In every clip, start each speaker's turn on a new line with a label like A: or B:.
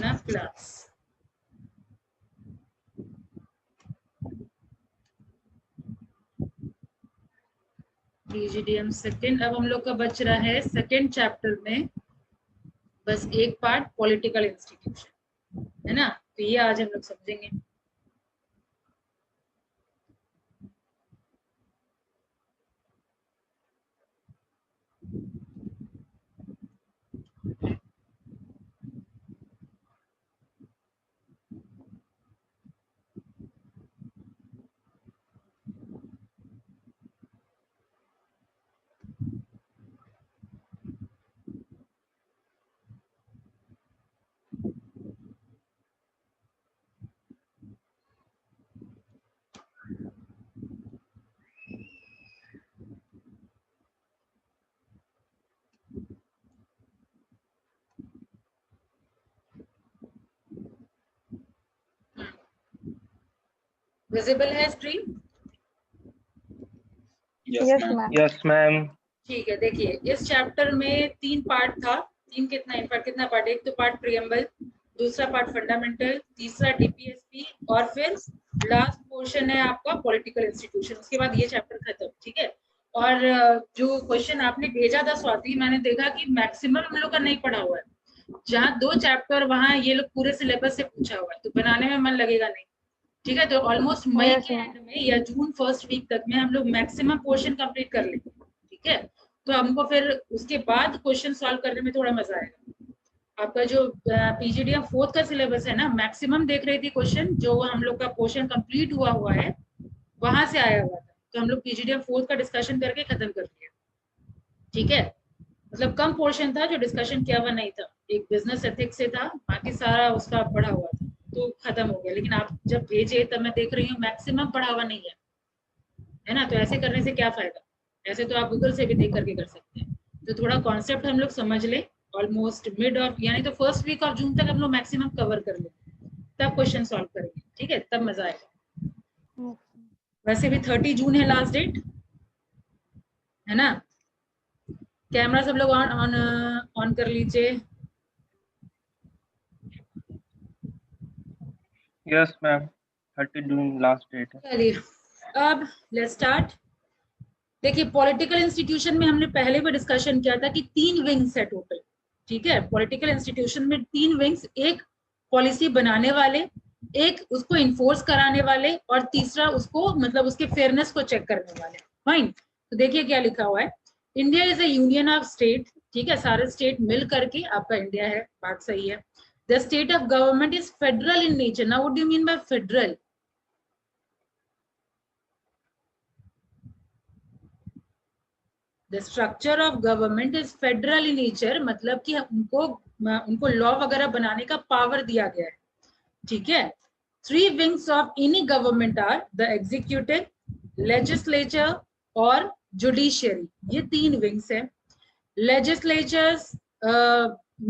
A: ना class. PGDM second, अब हम लोग का बच रहा है सेकंड चैप्टर में बस एक पार्ट, पॉलिटिकल इंस्टीट्यूशन, है ना। तो ये आज हम लोग समझेंगे। विजिबल है स्क्रीन?
B: Yes ma'am.
A: ठीक है, देखिए इस चैप्टर में 3 पार्ट था। 3 कितना पार्ट? एक तो पार्ट प्रियम्बल, दूसरा पार्ट फंडामेंटल, तीसरा डीपीएसपी, और फिर लास्ट पोर्शन है आपका पॉलिटिकल इंस्टीट्यूशन। उसके बाद ये चैप्टर खत्म, ठीक है। और जो क्वेश्चन आपने भेजा था स्वाति, मैंने देखा कि मैक्सिमम हम लोग का नहीं पढ़ा हुआ है। जहाँ 2 चैप्टर वहां ये लोग पूरे सिलेबस से पूछा हुआ है, तो बनाने में मन लगेगा नहीं, ठीक है। तो ऑलमोस्ट मई के एंड में या जून फर्स्ट वीक तक में हम लोग मैक्सिमम पोर्शन कंप्लीट कर लेंगे, ठीक है। तो हमको फिर उसके बाद क्वेश्चन सॉल्व करने में थोड़ा मजा आएगा। आपका जो पीजीडीएम 4th का सिलेबस है ना, मैक्सिमम देख रही थी क्वेश्चन जो हम लोग का पोर्शन कंप्लीट हुआ है वहां से आया हुआ था। तो हम लोग पीजीडीएम 4th का डिस्कशन करके खत्म कर दिया, ठीक है। मतलब कम पोर्शन था जो डिस्कशन किया हुआ नहीं था, एक बिजनेस एथिक्स से था, बाकी सारा उसका पढ़ा हुआ था, तो खत्म हो गया। लेकिन आप जब भेजे तब मैं देख रही हूँ मैक्सिमम पढ़ा हुआ नहीं है ना। तो ऐसे करने से क्या फायदा? ऐसे तो आप गूगल से भी देख करके कर सकते हैं। तो थोड़ा कॉन्सेप्ट हम लोग समझ ले, ऑलमोस्ट मिड ऑफ यानी तो फर्स्ट वीक ऑफ जून तक हम लोग मैक्सिमम कवर कर ले, तब क्वेश्चन सॉल्व करेंगे, ठीक है, तब मजा आएगा। वैसे भी 30 जून है लास्ट डेट, है ना। कैमरा सब लोग ऑन कर लीजिए।
B: यस मैम, 30 जून लास्ट डेट है।
A: चलिए अब लेट्स स्टार्ट। देखिए पॉलिटिकल इंस्टीट्यूशन में हमने पहले भी डिस्कशन किया था कि 3 विंग्स है टोटल, ठीक है। पॉलिटिकल इंस्टीट्यूशन में 3 विंग्स, एक पॉलिसी बनाने वाले, एक उसको इन्फोर्स कराने वाले, और तीसरा उसको मतलब उसके फेयरनेस को चेक करने वाले। फाइन, तो देखिए क्या लिखा हुआ है। India is A union of state, ठीक है, सारे स्टेट मिल करके आपका इंडिया है, बात सही है। The state of government is federal in nature. Now what do you mean by federal? The structure of government is federal in nature, मतलब कि उनको लॉ वगैरह बनाने का पावर दिया गया है, ठीक है। 3 wings of any government are the executive, legislature और जुडिशियरी। ये 3 विंग्स है। Legislatures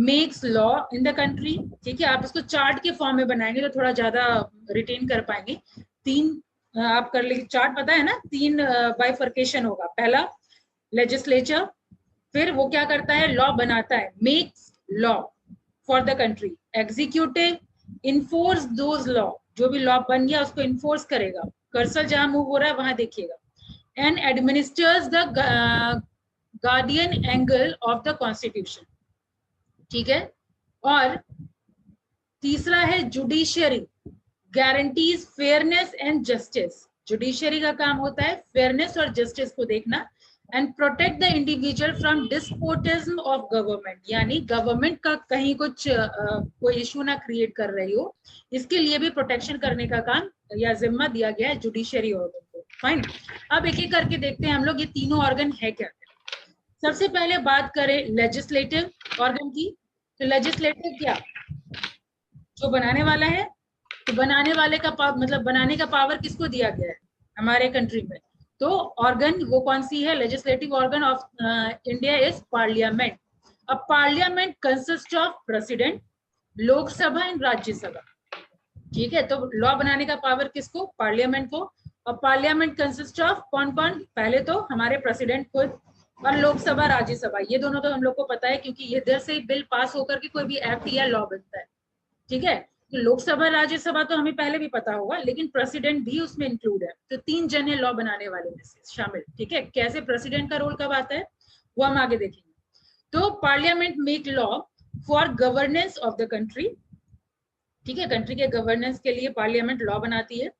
A: makes law in the country, ठीक है। आप इसको चार्ट के फॉर्म में बनाएंगे तो थोड़ा ज्यादा रिटेन कर पाएंगे। 3 आप कर लीजिए, चार्ट पता है ना, 3 बाइफर्केशन होगा। पहला लेजिस्लेचर, फिर वो क्या करता है, लॉ बनाता है, makes law for the country. Executive enforce those law, जो भी लॉ बन गया उसको इन्फोर्स करेगा, कर्सर जहां मूव हो रहा है वहां देखिएगा। And administers the guardian angle of the constitution, ठीक है। और तीसरा है judiciary, guarantees fairness and justice. Judiciary का काम होता है फेयरनेस और जस्टिस को देखना। And protect the individual from despotism of government, यानी गवर्नमेंट का कहीं कुछ कोई इशू ना क्रिएट कर रही हो, इसके लिए भी प्रोटेक्शन करने का काम या जिम्मा दिया गया है जुडिशियरी ऑर्गन को। फाइन, अब एक एक करके देखते हैं हम लोग ये तीनों ऑर्गन है क्या। सबसे पहले बात करें लेजिस्लेटिव ऑर्गन की, तो लेजिस्लेटिव क्या, जो बनाने वाला है, तो बनाने वाले का मतलब बनाने का पावर किसको दिया गया है हमारे कंट्री में, तो ऑर्गन वो कौन सी है, legislative organ of India is parliament. अब parliament consist of president, Lok Sabha and Rajya Sabha, ठीक है। तो लॉ बनाने का पावर किसको, पार्लियामेंट को। और पार्लियामेंट कंसिस्ट ऑफ कौन कौन, पहले तो हमारे प्रेसिडेंट खुद, और लोकसभा राज्यसभा, ये दोनों तो हम लोग को पता है क्योंकि इधर से बिल पास होकर के कोई भी एक्ट या लॉ बनता है, ठीक है। तो लोकसभा राज्यसभा तो हमें पहले भी पता होगा, लेकिन प्रेसिडेंट भी उसमें इंक्लूड है। तो 3 जन है लॉ बनाने वाले में से शामिल। ठीक है, कैसे प्रेसिडेंट का रोल कब आता है वो हम आगे देखेंगे। तो parliament make law for governance of the country. ठीक है, कंट्री के गवर्नेंस के लिए पार्लियामेंट लॉ बनाती है।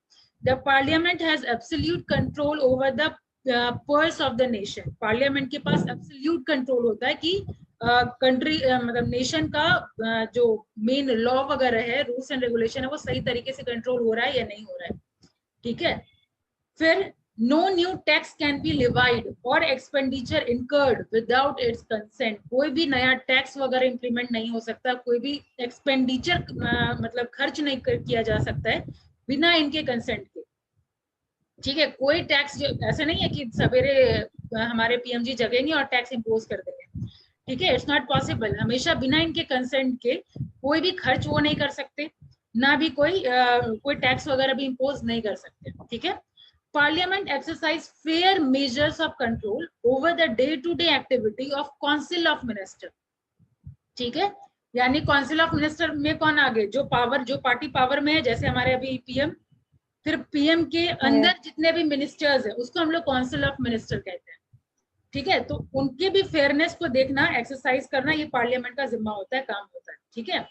A: The parliament has absolute control over the purse of the nation. Parliament के पास एब्सोल्यूट कंट्रोल होता है कि कंट्री मतलब नेशन का जो मेन लॉ वगैरह है, रूल्स एंड रेगुलेशन है, वो सही तरीके से कंट्रोल हो रहा है या नहीं हो रहा है। ठीक है, फिर no new tax can be levied और expenditure incurred without its consent. कोई भी नया टैक्स वगैरह इंप्लीमेंट नहीं हो सकता, कोई भी एक्सपेंडिचर मतलब खर्च नहीं किया जा सकता है बिना इनके कंसेंट के। ठीक है, कोई टैक्स जो ऐसा नहीं है कि सवेरे हमारे पीएमजी जगेंगे और टैक्स इंपोज कर देंगे। ठीक है, इट्स नॉट पॉसिबल। हमेशा बिना इनके कंसेंट के कोई भी खर्च वो नहीं कर सकते, ना भी कोई टैक्स वगैरह भी इंपोज नहीं कर सकते। ठीक है, Parliament exercise fair measures of control over the day-to-day activity of Council of Minister। ठीक है, यानी काउंसिल ऑफ मिनिस्टर में कौन आगे, जो पावर, जो पार्टी पावर में है, जैसे हमारे अभी पीएम, फिर पीएम के अंदर जितने भी मिनिस्टर्स है उसको हम लोग काउंसिल ऑफ मिनिस्टर कहते हैं। ठीक है, तो उनके भी फेयरनेस को देखना, एक्सरसाइज करना, ये पार्लियामेंट का जिम्मा होता है, काम होता है। ठीक है,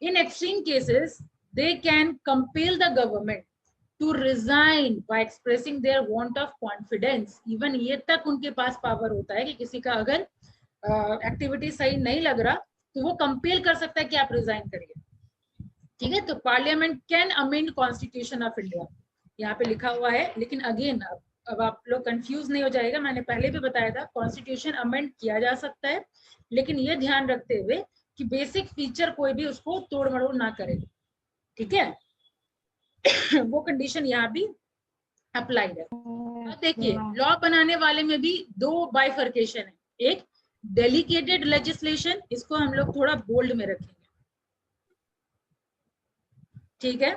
A: in extreme cases they can compel the government to resign by expressing their want of confidence। Even ये तक उनके पास पावर होता है कि किसी का अगर एक्टिविटी सही नहीं लग रहा तो वो कंपेल कर सकता है कि आप रिजाइन करिए। ठीक है, तो parliament can amend constitution of India, यहाँ पे लिखा हुआ है। लेकिन अगेन अब आप लोग कंफ्यूज नहीं हो जाएगा, मैंने पहले भी बताया था कॉन्स्टिट्यूशन अमेंड किया जा सकता है, लेकिन ये ध्यान रखते हुए कि बेसिक फीचर कोई भी उसको तोड़ मरोड़ ना करे। ठीक है, वो कंडीशन यहाँ भी अप्लाइड है। अब देखिए, लॉ बनाने वाले में भी 2 बाइफर्केशन है। एक डेलीगेटेड लेजिस्लेशन, इसको हम लोग थोड़ा बोल्ड में रखेंगे। ठीक है,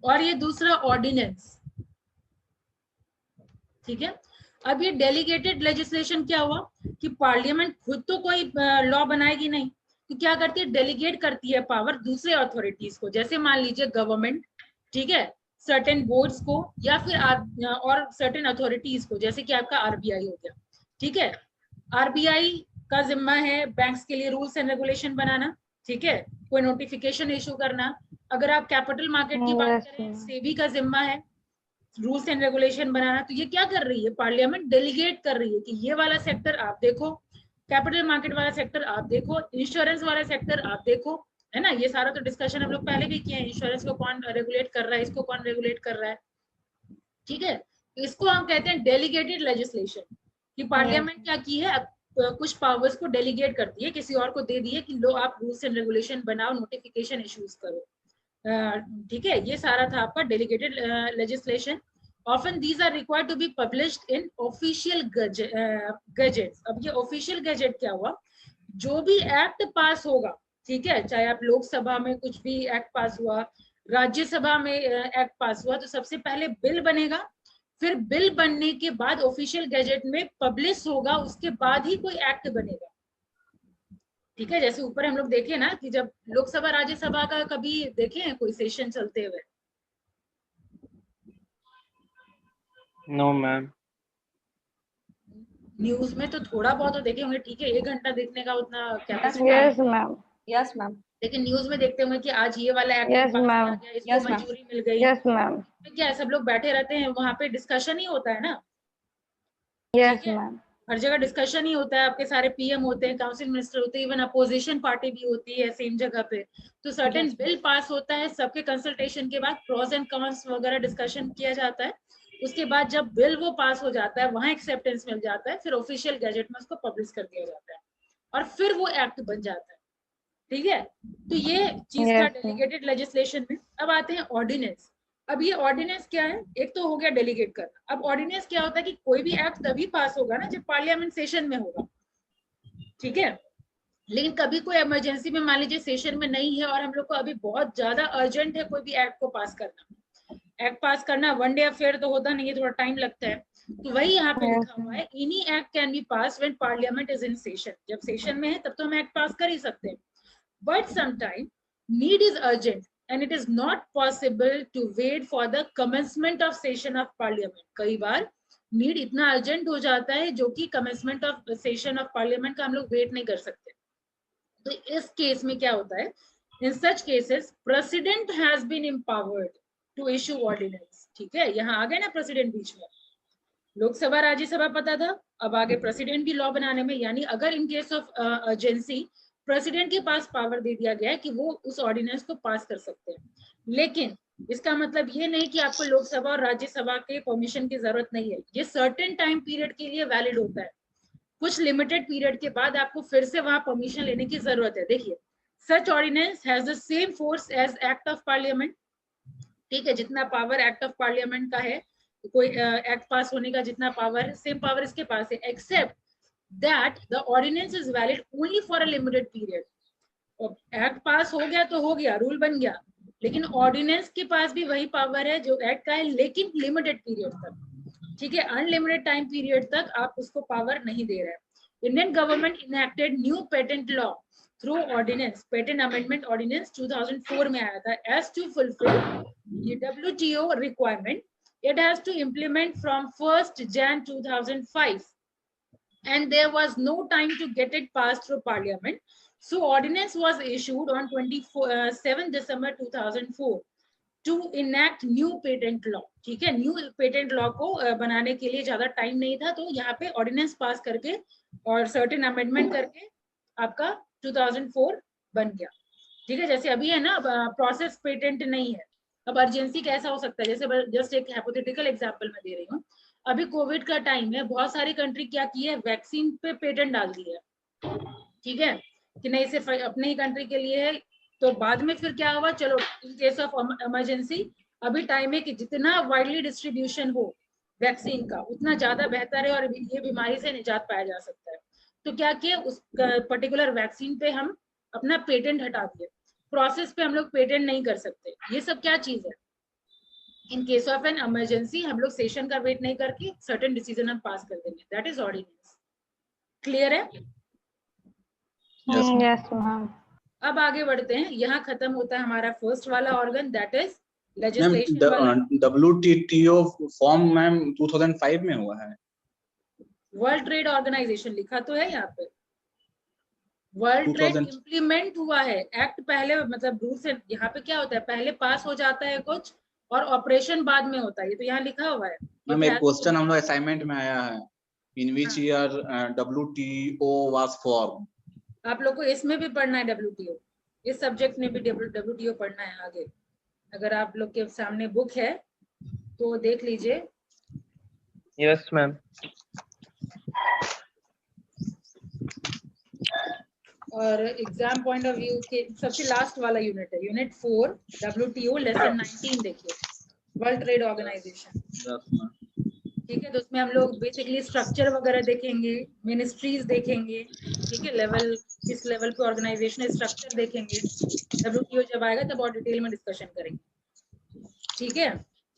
A: और ये दूसरा ऑर्डिनेंस। ठीक है, अब ये डेलीगेटेड लेजिस्लेशन क्या हुआ कि पार्लियामेंट खुद तो कोई लॉ बनाएगी नहीं, तो क्या करती है, डेलीगेट करती है पावर दूसरे अथॉरिटीज को। जैसे मान लीजिए गवर्नमेंट, ठीक है, सर्टेन बोर्ड्स को या फिर और सर्टेन अथॉरिटीज को, जैसे कि आपका आरबीआई हो गया। ठीक है, आरबीआई का जिम्मा है बैंक्स के लिए रूल्स एंड रेगुलेशन बनाना। ठीक है, कोई नोटिफिकेशन इशू करना। अगर आप कैपिटल मार्केट की बात करें, सेबी का जिम्मा है रूल्स एंड रेगुलेशन बनाना। तो ये क्या कर रही है, पार्लियामेंट डेलीगेट कर रही है कि ये वाला सेक्टर आप देखो, कैपिटल मार्केट वाला सेक्टर आप देखो, इंश्योरेंस वाला सेक्टर आप देखो, है ना। ये सारा तो डिस्कशन हम लोग पहले भी किए हैं, इंश्योरेंस को कौन रेगुलेट कर रहा है, इसको कौन रेगुलेट कर रहा है। ठीक है, तो इसको हम कहते हैं डेलीगेटेड लेजिस्लेशन, कि पार्लियामेंट क्या की है, कुछ पावर्स को डेलीगेट करती है, किसी और को दे दिए कि लो आप रूल्स एंड रेगुलेशन बनाओ, नोटिफिकेशन इश्यूज करो। ठीक है, ये सारा था आपका delegated legislation. Often these are required to be published in official gazettes। अब ये ऑफिशियल गैजेट क्या हुआ, जो भी एक्ट पास होगा, ठीक है, चाहे आप लोकसभा में कुछ भी एक्ट पास हुआ, राज्यसभा में एक्ट पास हुआ, तो सबसे पहले बिल बनेगा, फिर बिल बनने के बाद ऑफिशियल गैजेट में पब्लिश होगा, उसके बाद ही कोई एक्ट बनेगा। ठीक है, जैसे ऊपर हम लोग देखे ना कि जब लोकसभा राज्यसभा का कभी देखे हैं कोई सेशन चलते हुए?
B: No ma'am.
C: न्यूज में तो थोड़ा बहुत तो देखे होंगे, ठीक है, 1 घंटा देखने का उतना
D: कैपेसिटी। Yes ma'am.
C: लेकिन न्यूज में देखते होंगे कि आज ये वाला एक्ट
D: Yes,
C: पास
D: ma'am.
C: किया गया, इसको मंजूरी मिल गई।
D: Yes ma'am.
C: क्या है, सब लोग बैठे रहते हैं वहां पे, डिस्कशन ही होता है ना।
D: Yes ma'am.
C: हर जगह डिस्कशन ही होता है, आपके सारे पीएम होते हैं, काउंसिल मिनिस्टर होते हैं, इवन अपोजिशन पार्टी भी होती है सेम जगह पे। तो सर्टेन बिल पास होता है, सबके कंसल्टेशन के बाद प्रोज एंड कॉन्स वगैरह डिस्कशन किया जाता है। उसके बाद जब बिल वो पास हो जाता है, वहां एक्सेप्टेंस मिल जाता है, फिर ऑफिशियल गैजेट में उसको पब्लिश कर दिया जाता है और फिर वो एक्ट बन जाता है। ठीक है, तो ये चीज था डेलीगेटेड लेजिस्लेशन में। अब आते हैं ऑर्डिनेंस। अब ये ऑर्डिनेंस क्या है, एक तो हो गया डेलीगेट करना। अब ऑर्डिनेंस क्या होता है कि कोई भी एक्ट तभी पास होगा ना जब पार्लियामेंट सेशन में होगा। ठीक है, लेकिन कभी कोई इमरजेंसी में, मान लीजिए सेशन में नहीं है और हम लोग को अभी बहुत ज्यादा अर्जेंट है कोई भी एक्ट को पास करना, एक्ट पास करना 1 डे अफेयर तो होता नहीं है, थोड़ा टाइम लगता है। तो वही यहाँ पे लिखा हुआ है, any act can be pass when parliament is in session. जब सेशन में है तब तो हम एक्ट पास कर ही सकते हैं, but sometime need is urgent
A: and it is not possible to wait for the commencement of session of parliament. कई बार नीड इतना अर्जेंट हो जाता है जो कि commencement of session of parliament का हम लोग वेट नहीं कर सकते. तो इस केस में क्या होता है, in such cases president has been empowered to issue ordinance. ठीक है, यहाँ आ गए ना प्रेसिडेंट बीच में. लोकसभा राज्यसभा पता था, अब आगे प्रेसिडेंट भी लॉ बनाने में. यानी अगर इन केस ऑफ अर्जेंसी प्रेसिडेंट के पास पावर दे दिया गया है कि वो उस ऑर्डिनेंस को पास कर सकते हैं. लेकिन इसका मतलब ये नहीं कि आपको लोकसभा और राज्यसभा के परमिशन की जरूरत नहीं है. ये सर्टेन टाइम पीरियड के लिए वैलिड होता है. कुछ लिमिटेड पीरियड के बाद आपको फिर से वहां परमिशन लेने की जरूरत है. देखिए, such ordinance has the same force as act of parliament. ठीक है, जितना पावर एक्ट ऑफ पार्लियामेंट का है, कोई एक्ट पास होने का जितना पावर है, सेम पावर इसके पास है, except that the ordinance is valid only for a limited period. Act pass हो गया तो हो गया, रूल बन गया, लेकिन ऑर्डिनेंस के पास भी वही पावर है जो एक्ट का है, लेकिन लिमिटेड पीरियड तक. ठीक है, अनलिमिटेड टाइम पीरियड तक आप उसको पावर नहीं दे रहे हैं. Indian government enacted new patent law through ordinance. Patent amendment ordinance 2004 में आया था. As to fulfil WTO requirement, it has to implement from 1st Jan 2005, and there was no time to get it passed through parliament. So ordinance was issued on 7 December 2004 to enact new patent law. ठीक है, new patent law को बनाने के लिए ज्यादा time नहीं था, तो यहाँ पे ऑर्डिनेंस पास करके और सर्टेन अमेंडमेंट करके आपका 2004 बन गया. ठीक है, जैसे अभी है ना प्रोसेस पेटेंट नहीं है. अब अर्जेंसी कैसा हो सकता है, जैसे जस्ट एक हाइपोथेटिकल एग्जांपल मैं दे रही हूँ. अभी कोविड का टाइम है, बहुत सारी कंट्री क्या की है, वैक्सीन पे पेटेंट डाल दिया है. ठीक है, कि नहीं सिर्फ अपने ही कंट्री के लिए है. तो बाद में फिर क्या हुआ, चलो इन केस ऑफ इमरजेंसी अभी टाइम है कि जितना वाइडली डिस्ट्रीब्यूशन हो वैक्सीन का उतना ज्यादा बेहतर है और ये बीमारी से निजात पाया जा सकता है. तो क्या किया, उस पर्टिकुलर वैक्सीन पे हम अपना पेटेंट हटा दिए. प्रोसेस पे हम लोग पेटेंट नहीं कर सकते. ये सब क्या चीज है, इन केस ऑफ एन इमरजेंसी हम लोग सेशन का वेट नहीं करके सर्टेन डिसीजन हम पास कर देंगे. That is ordinance. क्लियर है?
D: Yes, ma'am.
A: अब आगे बढ़ते हैं. यहाँ खत्म होता है हमारा फर्स्ट वाला organ, that is
E: ma'am
A: legislation.
E: WTO form ma'am 2005 में हुआ है.
A: वर्ल्ड ट्रेड ऑर्गेनाइजेशन लिखा तो है यहाँ पे. वर्ल्ड ट्रेड इम्प्लीमेंट हुआ है. एक्ट पहले मतलब रूल से यहाँ पे क्या होता है, पहले पास हो जाता है कुछ और ऑपरेशन बाद में होता है. ये तो यहाँ लिखा हुआ है.
E: मैम एक क्वेश्चन हम लोग असाइनमेंट में आया है, in which year WTO was form.
A: आप लोग को इसमें भी पढ़ना है WTO. इस सब्जेक्ट में भी WTO पढ़ना है आगे. अगर आप लोग के सामने बुक है तो देख लीजिए.
B: Yes ma'am.
A: और एग्जाम पॉइंट ऑफ व्यू के सबसे लास्ट वाला यूनिट है, यूनिट 4 WTO लेसन 19. देखिए, वर्ल्ड ट्रेड ऑर्गेनाइजेशन. ठीक है, तो उसमें हम लोग बेसिकली स्ट्रक्चर वगैरह देखेंगे, मिनिस्ट्रीज देखेंगे. ठीक है, लेवल किस लेवल पे ऑर्गेनाइजेशनल स्ट्रक्चर देखेंगे. WTO जब आएगा तब और डिटेल में डिस्कशन करेंगे. ठीक है,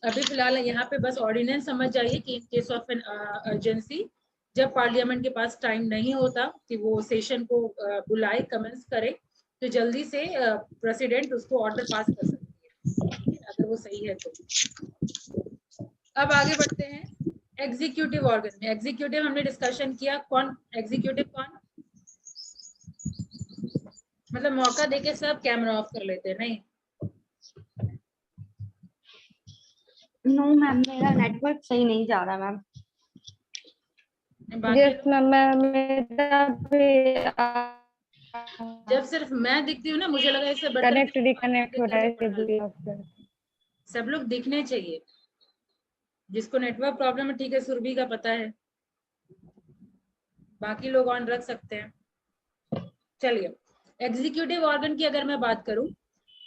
A: अभी फिलहाल यहाँ पे बस ऑर्डिनेंस समझ जाइए कि इन केस ऑफ एन अर्जेंसी जब पार्लियामेंट के पास टाइम नहीं होता कि वो सेशन को बुलाए, कमेंस करे, तो जल्दी से प्रेसिडेंट उसको ऑर्डर पास कर सकती है अगर वो सही है तो. अब आगे बढ़ते हैं एग्जीक्यूटिव ऑर्गन में. एग्जीक्यूटिव हमने डिस्कशन किया. कौन एग्जीक्यूटिव, कौन मतलब मौका देके सब कैमरा ऑफ कर लेते हैं. नहीं,
F: नो मैम, मेरा नेटवर्क सही नहीं जा रहा मैम.
D: Yes, ma'am. मेरा भी
A: जब सिर्फ मैं दिखती हूँ ना, मुझे लगा इससे बेटर
D: कनेक्ट डिकनेक्ट हो रहा है.
A: सब लोग दिखने चाहिए. जिसको नेटवर्क प्रॉब्लम है, ठीक है, सुरभि का पता है, बाकी लोग ऑन रख सकते हैं. चलिए, एग्जीक्यूटिव ऑर्गन की अगर मैं बात करूं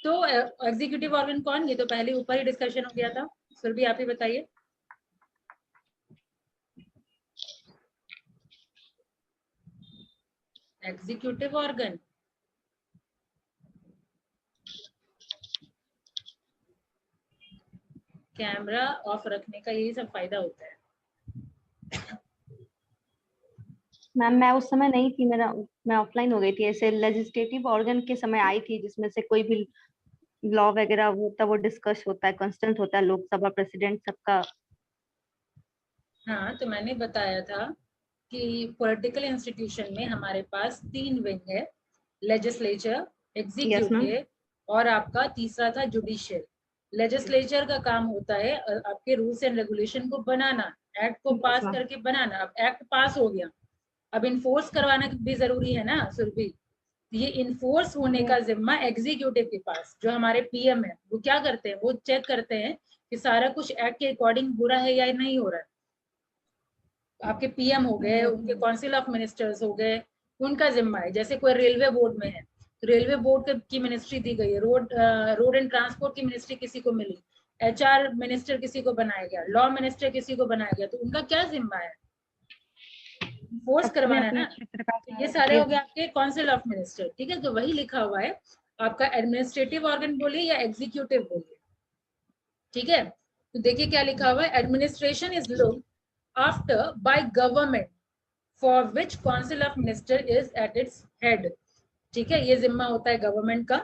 A: तो एग्जीक्यूटिव ऑर्गन कौन, ये तो पहले ऊपर ही डिस्कशन हो गया था. सुरभि आप ही बताइए. एग्जीक्यूटिव ऑर्गन कैमरा ऑफ रखने का यही सब फायदा होता है.
F: मैम मैं उस समय नहीं थी, मैं ऑफलाइन हो गई थी. ऐसे लेजिस्लेटिव ऑर्गन के समय आई थी जिसमें से कोई भी लॉ वगैरह वो होता है, वो डिस्कस होता है, कंस्टेंट होता है, लोकसभा प्रेसिडेंट सबका।
A: हाँ, तो मैंने बताया था कि पॉलिटिकल इंस्टीट्यूशन में हमारे पास 3 विंग है, लेजिस्लेचर, एग्जीक्यूटिव और आपका तीसरा था जुडिशियल। लेजिस्लेचर का काम होता है आपके रूल्स एंड रेगुलेशन को बनाना, एक्ट को पास करके बनाना। अब एक्ट पास हो गया, अब इन्फोर्स करवाना भी जरूरी है ना सुरभि। ये इन्फोर्स होने का जिम्मा एग्जीक्यूटिव के पास, जो हमारे पीएम है, वो क्या करते हैं, वो चेक करते हैं कि सारा कुछ एक्ट के अकॉर्डिंग हो रहा है या नहीं हो रहा है। आपके पीएम हो गए, उनके काउंसिल ऑफ मिनिस्टर्स हो गए, उनका जिम्मा है। जैसे कोई रेलवे बोर्ड में है तो रेलवे बोर्ड की मिनिस्ट्री दी गई है, रोड एंड ट्रांसपोर्ट की मिनिस्ट्री किसी को मिली, एचआर मिनिस्टर किसी को बनाया गया, लॉ मिनिस्टर किसी को बनाया गया, तो उनका क्या जिम्मा है, फोर्स करवाना ना। तो ये सारे हो गए आपके काउंसिल ऑफ मिनिस्टर, ठीक है। तो वही लिखा हुआ है आपका एडमिनिस्ट्रेटिव ऑर्गन बोलिए या एग्जीक्यूटिव बोलिए, ठीक है। तो देखिए क्या लिखा हुआ है, administration is looked after bye government for which council of minister is at its head, ठीक है। ये जिम्मा होता है गवर्नमेंट का,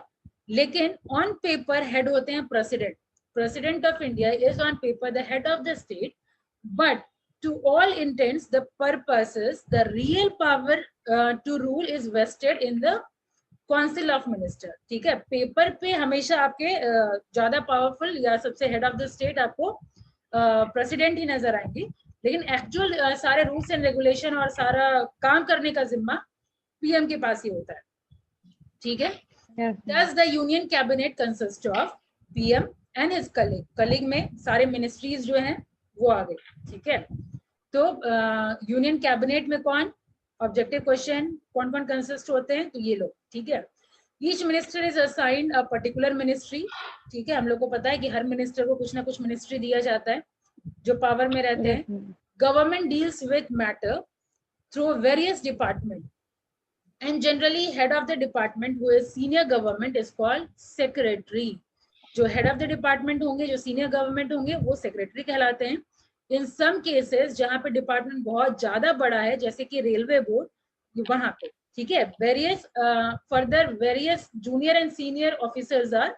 A: लेकिन ऑन पेपर हेड होते हैं president. President of India is on paper the head of the state, but to all intents the purposes the real power to rule is vested in the council of minister, ठीक है। Paper पे हमेशा आपके ज्यादा powerful या सबसे head of the state आपको president ही नजर आएंगे, लेकिन एक्चुअल सारे रूल्स एंड रेगुलेशन और सारा काम करने का जिम्मा पीएम के पास ही होता है, ठीक है। Thus the union cabinet consists of PM and his colleague, colleague में सारे मिनिस्ट्रीज जो हैं वो आ गए, ठीक है। तो यूनियन कैबिनेट में कौन, ऑब्जेक्टिव क्वेश्चन, कौन कौन कंसिस्ट होते हैं, तो ये लोग, ठीक है। Each minister is assigned a particular ministry, ठीक है। हम लोग को पता है कि हर मिनिस्टर को कुछ ना कुछ मिनिस्ट्री दिया जाता है जो पावर में रहते हैं। Government deals with matter through various department and generally head of the department who is senior government is called secretary. जो हेड ऑफ द डिपार्टमेंट होंगे, जो सीनियर गवर्नमेंट होंगे, वो सेक्रेटरी कहलाते हैं। इन सम केसेस जहां पे डिपार्टमेंट बहुत ज्यादा बड़ा है, जैसे कि रेलवे बोर्ड, वहां पे, ठीक है, various further various junior and senior officers are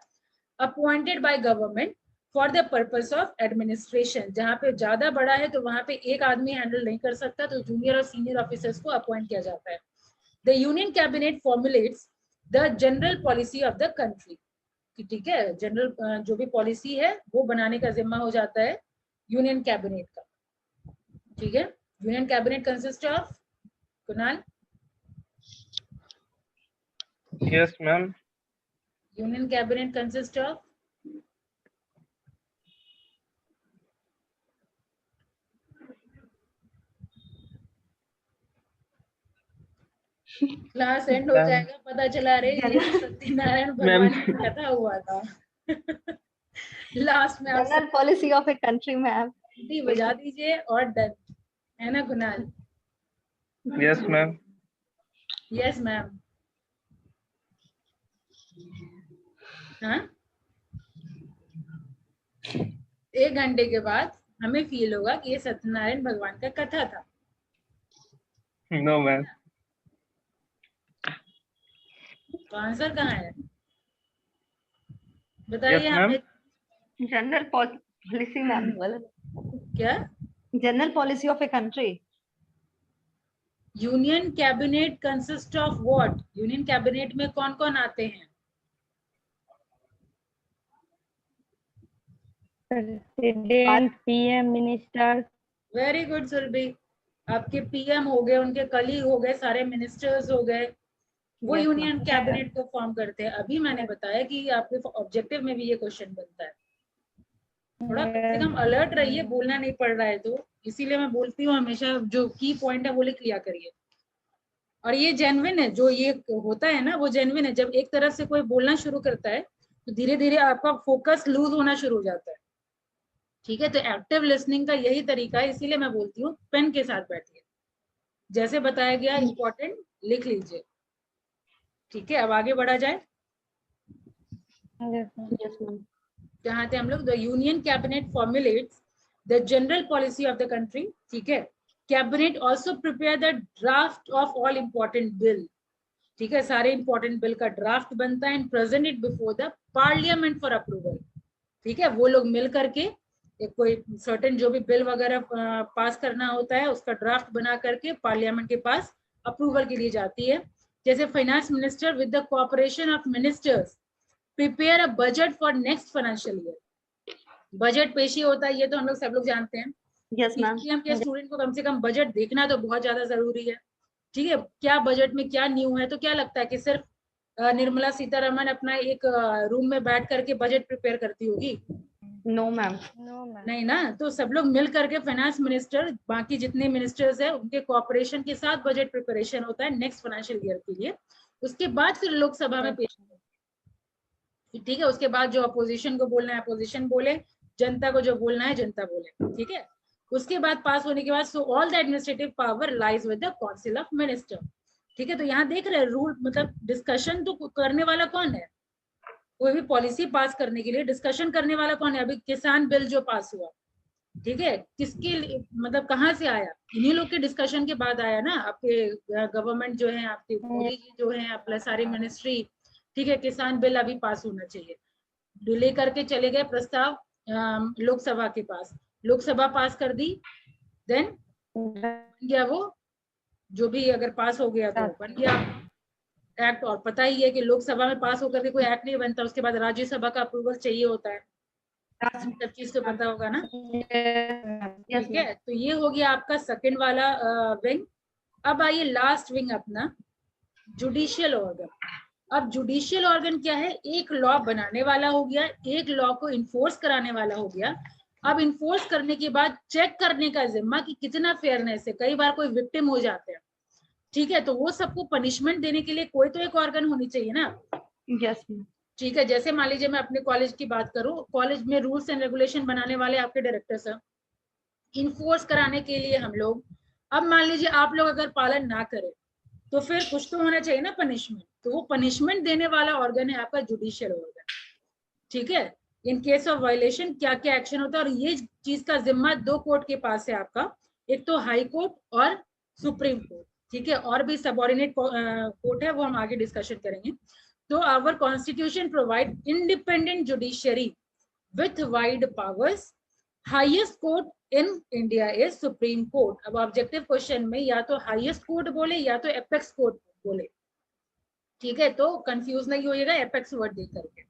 A: appointed by government for the purpose of administration. जहां पे ज्यादा बड़ा है तो वहां पे एक आदमी हैंडल नहीं कर सकता, तो जूनियर और सीनियर ऑफिसर्स को अपॉइंट किया जाता है। The union cabinet formulates the general policy of the country, ठीक है। जनरल जो भी पॉलिसी है वो बनाने का जिम्मा हो जाता है यूनियन कैबिनेट का, ठीक है। Union cabinet consist of, Kunal?
B: Yes, ma'am.
A: Union cabinet consist of class and हो जाएगा, पता चला रे ये सत्यनारायण भगवान की कथा हुआ था। लास्ट में आप
F: general policy of a country ma'am
A: बजा दीजिए और डन, है ना Kunal?
B: Yes, ma'am.
A: Yes ma'am. हाँ, 1 घंटे के बाद हमें फील होगा कि ये सत्यनारायण भगवान का कथा था।
B: No, ma'am.
A: तो आंसर कहाँ है बताइए?
B: Yes,
A: यहाँ
B: ma'am.
A: पे
F: जनरल पॉलिसी मैम बोला,
A: क्या,
F: general policy of a country.
A: Union cabinet consist of what? Union cabinet में कौन कौन आते हैं?
D: President, PM, minister.
A: Very good Surabhi, आपके पीएम हो गए, उनके कलीग हो गए, सारे मिनिस्टर्स हो गए, वो
F: Yes,
A: यूनियन
F: ma'am.
A: कैबिनेट को फॉर्म करते हैं। अभी मैंने बताया कि आपके ऑब्जेक्टिव में भी ये क्वेश्चन बनता है। थोड़ा कम से कम अलर्ट रहिए, बोलना नहीं पड़ रहा है तो, इसीलिए मैं बोलती हूँ हमेशा जो की पॉइंट है वो लिख लिया करिए। और ये जेन्युइन है, जो ये होता है ना वो जेन्युइन है। जब एक तरफ से कोई बोलना शुरू करता है तो धीरे धीरे आपका फोकस लूज होना शुरू हो जाता है, ठीक है। तो एक्टिव लिसनिंग का यही तरीका है, इसीलिए मैं बोलती हूँ पेन के साथ बैठिए, जैसे बताया गया इंपॉर्टेंट लिख लीजिए, ठीक है। अब आगे बढ़ा जाए,
F: यस मैम।
A: जहाँ थे हम लोग, the union cabinet formulates the general policy of the country, ठीक है। Cabinet also prepare the draft of all important bill, ठीक है। सारे इंपॉर्टेंट बिल का ड्राफ्ट बनता है and present it before the parliament for approval. ठीक है, वो लोग मिल करके एक कोई सर्टेन जो भी बिल वगैरह पास करना होता है उसका ड्राफ्ट बना करके पार्लियामेंट के पास अप्रूवल के लिए जाती है। जैसे finance minister with the cooperation of ministers prepare a budget for next financial year. Budget पेशी होता है, ये तो हम लोग सब लोग जानते हैं।
F: Yes ma'am.
A: पीसीएम के स्टूडेंट को कम से कम बजट देखना तो बहुत ज्यादा जरूरी है। ठीक है, क्या बजट में क्या न्यू है, तो क्या लगता है कि सिर्फ निर्मला सीतारमन अपना एक रूम में बैठ करके बजट प्रिपेयर करती होगी?
F: No ma'am.
D: No ma'am.
A: नहीं ना, तो सब लोग मिल करके फाइनेंस मिनिस्टर बाकी जितने मिनिस्टर्स है उनके कोऑपरेशन के साथ बजट प्रिपरेशन होता है नेक्स्ट फाइनेंशियल ईयर के लिए। उसके बाद फिर लोकसभा में पेश होता है। ठीक है, उसके बाद जो अपोजिशन को बोलना है अपोजिशन बोले, जनता को जो बोलना है जनता बोले। ठीक है, उसके बाद पास होने के बाद so all the administrative power lies with the council of minister. ठीक है, तो यहाँ देख रहे हैं रूल, मतलब डिस्कशन तो करने वाला कौन है? कोई भी पॉलिसी पास करने के लिए डिस्कशन करने वाला कौन है? अभी किसान बिल जो पास हुआ, ठीक है, किसके मतलब कहाँ से आया? इन्हीं लोग के डिस्कशन के बाद आया ना। आपके गवर्नमेंट जो है, आपके मोदी जी जो है, प्लस सारी मिनिस्ट्री। ठीक है, किसान बिल अभी पास होना चाहिए, लेकर के चले गए प्रस्ताव लोकसभा के पास, लोकसभा पास कर दी, देन गया वो जो भी अगर पास हो गया तो बन गया एक्ट। और पता ही है कि लोकसभा में पास होकर के कोई एक्ट नहीं बनता, उसके बाद राज्यसभा का अप्रूवल चाहिए होता है। सब चीज तो पता होगा ना।
F: यस
A: ठीक है, तो ये हो गया आपका सेकंड वाला विंग। अब आइए लास्ट विंग अपना, जुडिशियल ऑर्गन। अब जुडिशियल ऑर्गन क्या है? एक लॉ बनाने वाला हो गया, एक लॉ को इन्फोर्स कराने वाला हो गया। अब इन्फोर्स करने के बाद चेक करने का जिम्मा कि कितना फेयरनेस है। कई बार कोई विक्टिम हो जाते हैं, ठीक है, तो वो सबको पनिशमेंट देने के लिए कोई तो एक ऑर्गन होनी चाहिए ना।
F: यस।
A: ठीक है, जैसे मान लीजिए मैं अपने कॉलेज की बात करूं, कॉलेज में रूल्स एंड रेगुलेशन बनाने वाले आपके डायरेक्टर्स हैं, इन्फोर्स कराने के लिए हम लोग। अब मान लीजिए आप लोग अगर पालन ना करें तो फिर कुछ तो होना चाहिए ना पनिशमेंट, तो वो पनिशमेंट देने वाला ऑर्गन है आपका जुडिशियल ऑर्गन। ठीक है, इन केस ऑफ वायलेशन क्या क्या एक्शन होता है, और ये चीज का जिम्मा दो कोर्ट के पास है आपका, एक तो हाई कोर्ट और सुप्रीम कोर्ट। ठीक है, और भी सबऑर्डिनेट कोर्ट है, वो हम आगे डिस्कशन करेंगे। तो our constitution provide independent judiciary with wide powers. Highest court in India is Supreme Court. अब ऑब्जेक्टिव क्वेश्चन में या तो हाईएस्ट कोर्ट बोले या तो एपेक्स कोर्ट बोले। ठीक है, तो कंफ्यूज नहीं होइएगा एपेक्स वर्ड देख करके।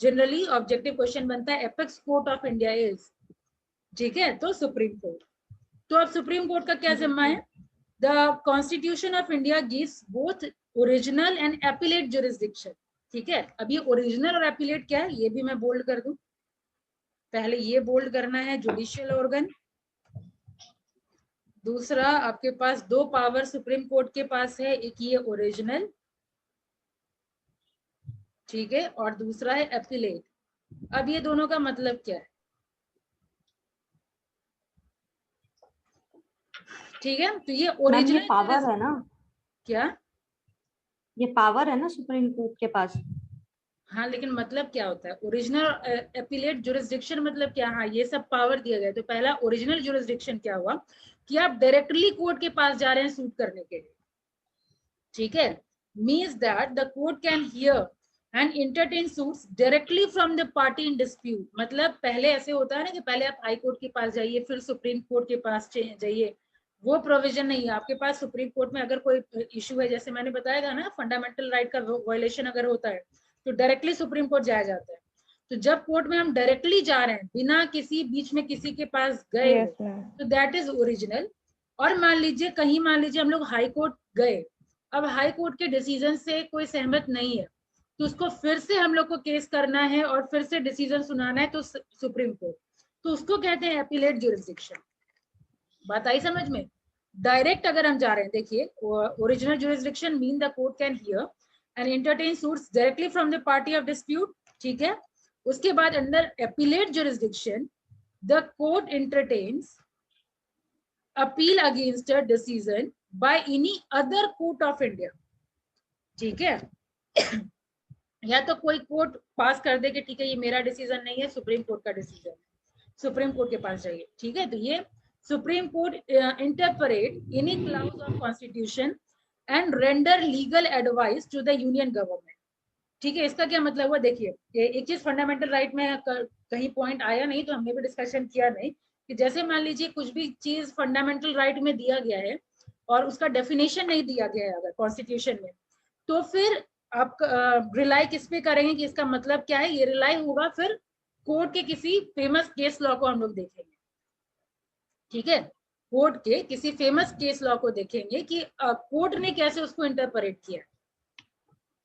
A: जनरली ऑब्जेक्टिव क्वेश्चन बनता है apex court of India is, ठीक है, तो सुप्रीम कोर्ट। तो अब सुप्रीम कोर्ट का क्या जिम्मा है? The constitution of India gives both original and appellate jurisdiction. ठीक है, अब ये ओरिजिनल और एपिलेट क्या है ये भी मैं बोल्ड कर दूं। पहले ये बोल्ड करना है जुडिशियल ऑर्गन। दूसरा आपके पास दो पावर सुप्रीम कोर्ट के पास है, एक ये ओरिजिनल, ठीक है, और दूसरा है एपिलेट। अब ये दोनों का मतलब क्या है? ठीक है, तो ये ओरिजिनल
F: ये पावर है ना,
A: क्या?
F: ये पावर है ना सुप्रीम कोर्ट के पास।
A: हाँ, लेकिन मतलब क्या होता है ओरिजिनल एपिलेट जुरिस्डिक्शन? मतलब क्या? हाँ, ये सब पावर दिया गया। तो पहला ओरिजिनल जुरिस्डिक्शन क्या हुआ कि आप डायरेक्टली कोर्ट के पास जा रहे हैं सूट करने के लिए। ठीक है, means that the court can hear and entertain suits directly from the party in dispute. मतलब पहले ऐसे होता है ना कि पहले आप हाई कोर्ट के पास जाइए फिर सुप्रीम कोर्ट के पास जाइए, वो प्रोविजन नहीं है आपके पास। सुप्रीम कोर्ट में अगर कोई इशू है, जैसे मैंने बताया था ना, फंडामेंटल राइट का वायलेशन अगर होता है तो डायरेक्टली सुप्रीम कोर्ट जाया जाता है। तो जब कोर्ट में हम डायरेक्टली जा रहे हैं बिना किसी बीच में किसी के पास गए,
D: Yes, ma'am.
A: तो दैट इज ओरिजिनल। और मान लीजिए हम लोग हाई कोर्ट गए, अब हाई कोर्ट के डिसीजन से कोई सहमत नहीं है, तो उसको फिर से हम लोग को केस करना है और फिर से डिसीजन सुनाना है तो सुप्रीम कोर्ट, तो उसको कहते हैं एपिलेट जुरिस्डिक्शन। बात आई समझ में? डायरेक्ट अगर हम जा रहे हैं, देखिए original jurisdiction mean the court can hear and entertain suits directly from the party of dispute. ठीक है, उसके बाद under appellate jurisdiction the court entertains appeal against a decision by any other court of India. ठीक है, या तो कोई court पास कर दे कि ठीक है ये मेरा डिसीजन नहीं है, सुप्रीम कोर्ट का डिसीजन है, सुप्रीम कोर्ट के पास जाइए। ठीक है, तो ये Supreme Court interpret any clause of constitution and render legal advice to the union government. ठीक है, इसका क्या मतलब हुआ, देखिए एक चीज फंडामेंटल राइट में कहीं पॉइंट आया नहीं तो हमने भी डिस्कशन किया नहीं कि जैसे मान लीजिए कुछ भी चीज फंडामेंटल राइट में दिया गया है और उसका डेफिनेशन नहीं दिया गया है अगर कॉन्स्टिट्यूशन में, तो फिर आप रिलाई किस पे करेंगे कि इसका मतलब क्या है, ये रिलाई होगा फिर कोर्ट के किसी फेमस केस लॉ को हम लोग देखेंगे। ठीक है, कोर्ट के किसी फेमस केस लॉ को देखेंगे कि कोर्ट ने कैसे उसको इंटरप्रेट किया।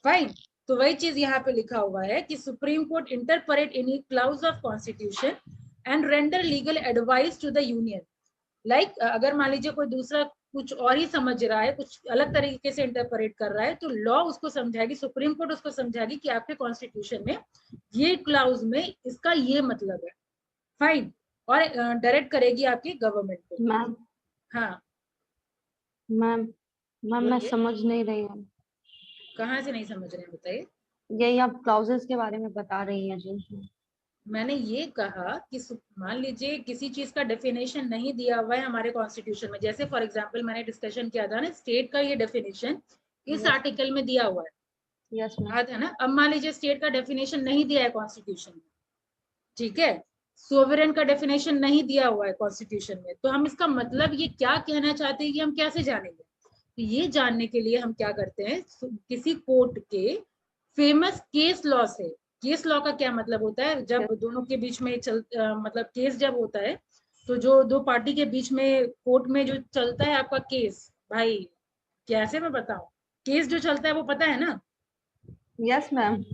A: फाइन, तो वही चीज यहाँ पे लिखा हुआ है कि Supreme Court interpret any clause of constitution and render legal advice to the union. Like अगर मान लीजिए कोई दूसरा कुछ और ही समझ रहा है, कुछ अलग तरीके से इंटरप्रेट कर रहा है, तो लॉ उसको समझाएगी, सुप्रीम कोर्ट उसको समझाएगी कि आपके कॉन्स्टिट्यूशन में ये क्लाउज में इसका ये मतलब है। फाइन, और डायरेक्ट करेगी आपकी गवर्नमेंट को।
F: मैम
A: हाँ
F: मैम मैम मैं
A: बोलिए।
F: समझ नहीं रही हूँ।
A: कहाँ से नहीं समझ रहे हैं बताइए।
F: यही आप क्लाउजेस के बारे में बता रही हैं जी।
A: मैंने ये कहा कि मान लीजिए किसी चीज का डेफिनेशन नहीं दिया हुआ है हमारे कॉन्स्टिट्यूशन में, जैसे फॉर एग्जांपल मैंने डिस्कशन किया था ना, स्टेट का ये डेफिनेशन इस
F: Yes.
A: आर्टिकल में दिया हुआ है,
F: यस मैम।
A: याद है ना। अब मान लीजिए स्टेट का डेफिनेशन नहीं दिया है कॉन्स्टिट्यूशन में, ठीक है, सोवरेन का डेफिनेशन नहीं दिया हुआ है कॉन्स्टिट्यूशन में, तो हम इसका मतलब ये क्या कहना चाहते हैं कि हम कैसे जानेंगे। तो ये जानने के लिए हम क्या करते हैं, किसी कोर्ट के फेमस केस लॉ से। केस लॉ का क्या मतलब होता है, जब दोनों के बीच में मतलब केस जब होता है तो जो दो पार्टी के बीच में कोर्ट में जो चलता है आपका केस, भाई कैसे मैं बताऊं, केस जो चलता है वो पता है ना।
F: Yes ma'am.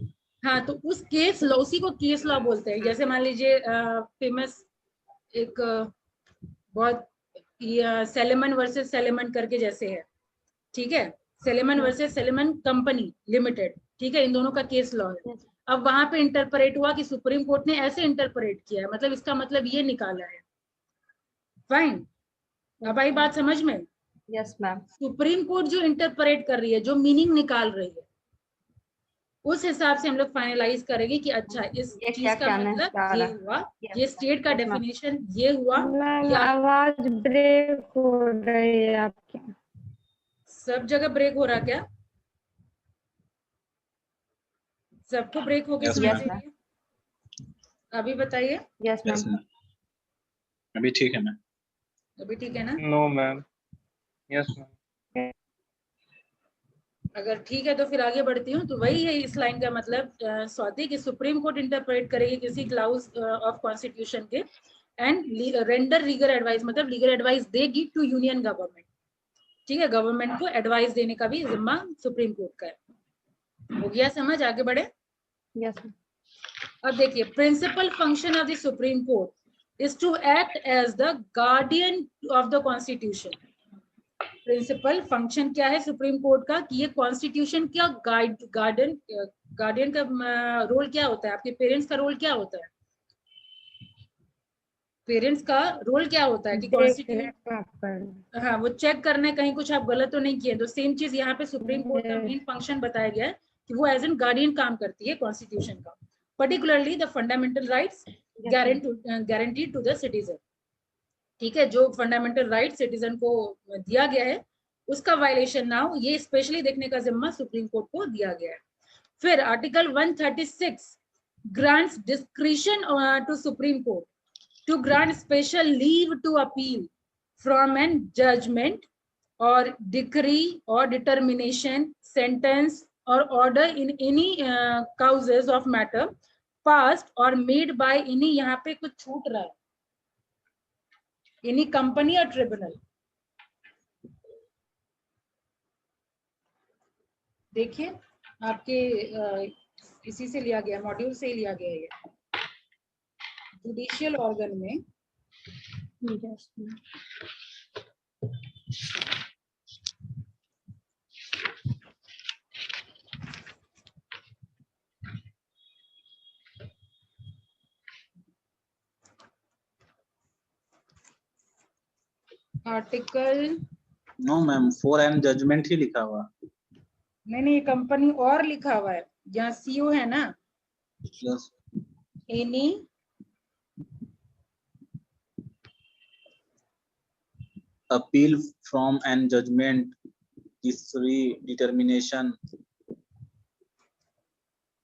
A: हाँ, तो उस केस लॉ, उसी को केस लॉ बोलते हैं। जैसे मान लीजिए फेमस एक बहुत सेलेमन वर्सेस सेलेमन करके जैसे है, ठीक है, Salomon versus Salomon company limited, ठीक है, इन दोनों का केस लॉ है। अब वहां पे इंटरप्रेट हुआ कि सुप्रीम कोर्ट ने ऐसे इंटरप्रेट किया है, मतलब इसका मतलब ये निकाला है। फाइन, अब आई बात समझ में।
F: Yes ma'am.
A: सुप्रीम कोर्ट जो इंटरप्रेट कर रही है, जो मीनिंग निकाल रही है, उस हिसाब से हम लोग फाइनलाइज करेंगे कि अच्छा इस
F: ये
A: चीज
F: क्या
A: का
F: कहना
A: मतलब
F: चाह
A: ये
F: रहा है?
A: हुआ,
F: Yes,
A: ये स्टेट का
F: yes, ma'am.
A: डेफिनेशन ये हुआ।
D: मैम
A: या
D: आवाज ब्रेक हो रही है आपकी।
A: सब जगह ब्रेक हो रहा क्या, सबको ब्रेक होके
E: Yes,
A: सुनाई
F: Yes,
A: दे
F: ma'am.
A: रही है। अभी बताइए,
F: यस
E: yes,
F: मैम।
E: ma'am. अभी ठीक है मैम।
A: अभी ठीक है ना।
B: No, ma'am. Yes, ma'am.
A: अगर ठीक है तो फिर आगे बढ़ती हूँ। तो वही है इस लाइन का मतलब, स्वाति, कि सुप्रीम कोर्ट इंटरप्रेट करेगी किसी क्लाउज ऑफ कॉन्स्टिट्यूशन के एंड रेंडर लीगल एडवाइस, मतलब लीगल एडवाइस देगी टू यूनियन गवर्नमेंट। ठीक है, गवर्नमेंट को एडवाइस देने का भी जिम्मा सुप्रीम कोर्ट का है। हो गया समझ, आगे बढ़े।
F: Yes ma'am.
A: अब देखिए, principal function of the Supreme Court is to act as the guardian of the constitution. Principal function क्या है सुप्रीम कोर्ट का, कि ये कॉन्स्टिट्यूशन का गार्डियन का रोल क्या होता है, आपके पेरेंट्स का रोल क्या होता है, पेरेंट्स का रोल क्या होता है कि
D: देख
A: कॉन्स्टिट्यूशन,
D: रेख आप कर।
A: हाँ वो चेक करना है कहीं कुछ आप गलत तो नहीं किए। तो सेम चीज यहाँ पे सुप्रीम कोर्ट का
D: Yes.
A: मेन फंक्शन बताया गया है कि वो एज एन गार्डियन काम करती है कॉन्स्टिट्यूशन का, particularly the fundamental rights guaranteed to the citizen. ठीक है, जो फंडामेंटल राइट सिटीजन को दिया गया है उसका वायलेशन ना हो, ये स्पेशली देखने का जिम्मा सुप्रीम कोर्ट को दिया गया है। फिर article 136 grants discretion to Supreme Court to grant special leave to appeal from an judgment or decree or determination, sentence or order in any causes of matter passed or made by any, यहाँ पे कुछ छूट रहा है, any company or tribunal। देखिए आपके इसी से लिया गया, मॉड्यूल से ही लिया गया है, जुडिशियल ऑर्गन में
F: yes ma'am.
A: Article,
E: no ma'am, 4 and judgement ही लिखा हुआ।
A: नहीं ये कंपनी और लिखा हुआ है, जहाँ सीओ है ना,
E: yes.
A: Any
E: appeal from an judgment, तीसरी डिटर्मिनेशन,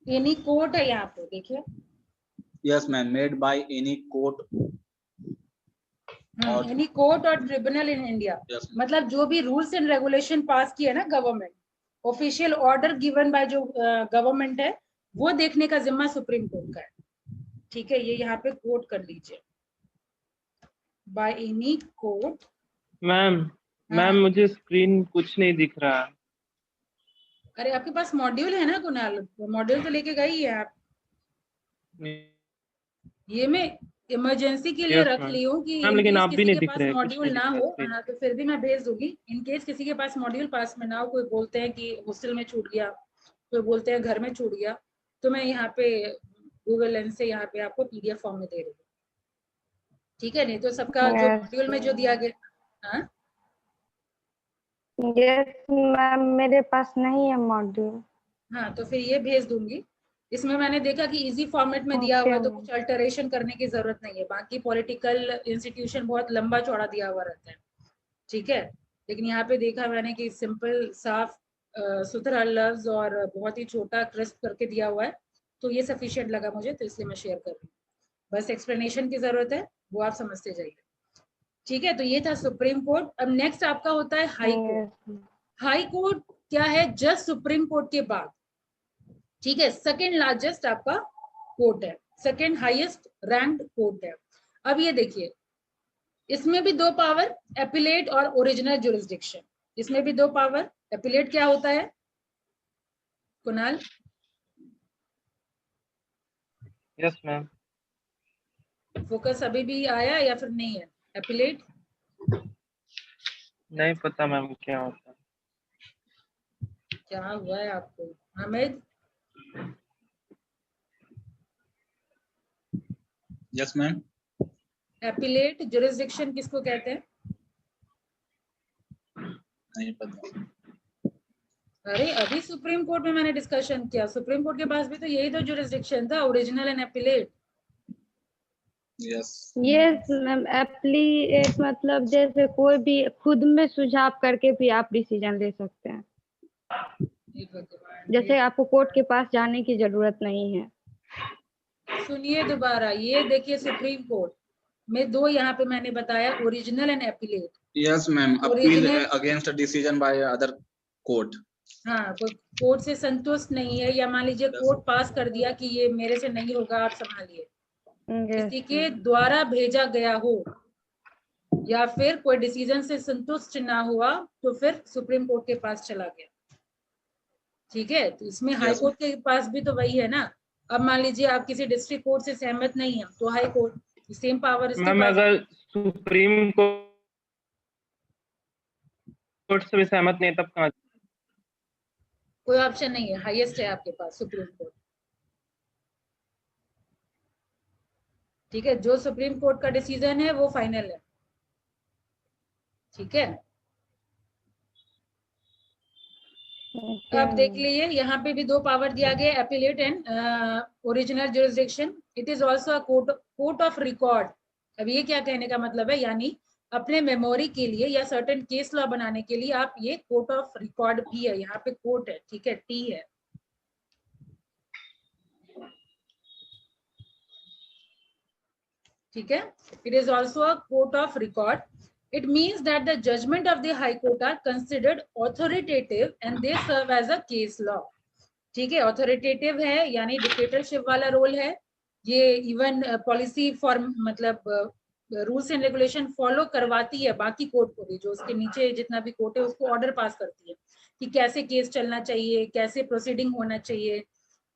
A: एनी कोर्ट है यहाँ पे, देखिए
E: Yes, ma'am. Made by any court. और-
A: एनी कोर्ट और ट्रिब्यूनल इन इंडिया,
E: Yes.
A: मतलब जो भी रूल्स एंड रेगुलेशन पास किया ना government, official order given by जो गवर्नमेंट है, वो देखने का जिम्मा सुप्रीम कोर्ट का है। ठीक है, ये यहाँ पे कोट कर लीजिए, by any court.
B: Ma'am ma'am मुझे स्क्रीन कुछ नहीं दिख रहा।
A: अरे आपके पास मॉड्यूल है ना कुणाल, मॉड्यूल तो लेके गई है आप। ये मैं इमरजेंसी के लिए
B: Yes,
A: रख
B: ma'am.
A: ली हूँ कि
B: मैम
A: इन
B: लेकिन
A: केस
B: आप भी
A: किसी
B: नहीं
A: के
B: दिख
A: पास
B: रहे, कुछ
A: मॉड्यूल
B: नहीं
A: ना
B: दिख रहा
A: हो,
B: screen.
A: हाँ, तो फिर भी मैं भेज दूंगी। इन केस किसी के पास मॉड्यूल पास में ना हो, कोई बोलते हैं कि हॉस्टल में छूट गया, कोई बोलते हैं घर में छूट गया, तो मैं यहाँ पे गूगल लेंस से यहाँ पे आपको पीडीएफ फॉर्म में दे रही हूँ। ठीक है, नहीं तो सबका जो
D: Yes,
A: मॉड्यूल में जो दिया गया, हाँ
D: यस मैम, मेरे पास नहीं है मॉड्यूल।
A: हाँ, तो फिर ये भेज दूंगी। इसमें मैंने देखा कि इजी फॉर्मेट में दिया हुआ है, तो कुछ अल्टरेशन करने की जरूरत नहीं है। बाकी पॉलिटिकल इंस्टीट्यूशन बहुत लंबा चौड़ा दिया हुआ रहता है, ठीक है, लेकिन यहाँ पे देखा मैंने कि सिंपल साफ सुथरा लफ्ज और बहुत ही छोटा क्रिस्प करके दिया हुआ है, तो ये सफिशिएंट लगा मुझे, तो इसलिए मैं शेयर कर रही हूँ। बस एक्सप्लेनेशन की जरूरत है, वो आप समझते जाइए। ठीक है, तो ये था सुप्रीम कोर्ट। अब नेक्स्ट आपका होता है हाई कोर्ट। हाई कोर्ट क्या है? जस्ट सुप्रीम कोर्ट के बाद, ठीक है, सेकेंड लार्जेस्ट आपका कोर्ट है, सेकेंड हाईएस्ट रैंक्ड कोर्ट है। अब ये देखिए, इसमें भी दो पावर, एपिलेट और ओरिजिनल जुरिस्डिक्शन। इसमें भी दो पावर। एपिलेट क्या होता है कुणाल?
B: Yes ma'am.
A: फोकस अभी भी आया या फिर नहीं है? एपिलेट
B: नहीं पता मैम क्या होता है।
A: क्या हुआ है आपको? Hamid?
E: Yes, ma'am.
A: Appellate jurisdiction किसको कहते हैं?
E: नहीं पता।
A: अरे अभी सुप्रीम कोर्ट में मैंने डिस्कशन किया, सुप्रीम कोर्ट के पास भी तो यही तो जुरिस्डिक्शन था, original and appellate.
E: Yes.
D: Yes ma'am, एप्लीकेट मतलब जैसे कोई भी खुद में सुझाव करके भी आप डिसीजन ले सकते हैं, जैसे आपको कोर्ट के पास जाने की जरूरत नहीं है।
A: सुनिए दोबारा, ये देखिए सुप्रीम कोर्ट में दो यहाँ पे मैंने बताया, original and appellate.
E: Yes, ma'am. Appeal
A: Original-
E: against a decision by other court.
A: हाँ, कोई कोर्ट से संतुष्ट नहीं है, या मान लीजिए कोर्ट पास कर दिया कि ये मेरे से नहीं होगा, आप संभालिए, किसी के द्वारा भेजा गया हो, या फिर कोई डिसीजन से संतुष्ट ना हुआ, तो फिर सुप्रीम कोर्ट के पास चला गया। ठीक है, तो इसमें हाई कोर्ट के पास भी तो वही है ना। अब मान लीजिए आप किसी डिस्ट्रिक्ट कोर्ट से सहमत नहीं है, तो हाई कोर्ट सेम पावर इसके
B: मैम
A: पास।
B: अगर सुप्रीम कोर्ट से भी सहमत नहीं तब कहाँ?
A: कोई ऑप्शन नहीं है, हाईएस्ट है आपके पास सुप्रीम कोर्ट। ठीक है, जो सुप्रीम कोर्ट का डिसीजन है वो फाइनल है। ठीक है, अब देख लीजिए, यहाँ पे भी दो पावर दिया गया, appellate and original jurisdiction. It is also a court of record. अब ये क्या कहने का मतलब है, यानी अपने मेमोरी के लिए या सर्टेन केस लॉ बनाने के लिए आप ये कोर्ट ऑफ रिकॉर्ड भी है, यहाँ पे कोर्ट है, ठीक है, टी है। ठीक है, it is also a court of record. It means that the judgment of the High Court are considered authoritative and they serve as a case law. ठीक है, authoritative है यानी डिक्टेटरशिप वाला रोल है ये। इवन पॉलिसी फॉर्म मतलब rules and regulation follow करवाती है बाकी कोर्ट को भी, जो उसके नीचे जितना भी कोर्ट है उसको ऑर्डर पास करती है कि कैसे केस चलना चाहिए, कैसे प्रोसीडिंग होना चाहिए,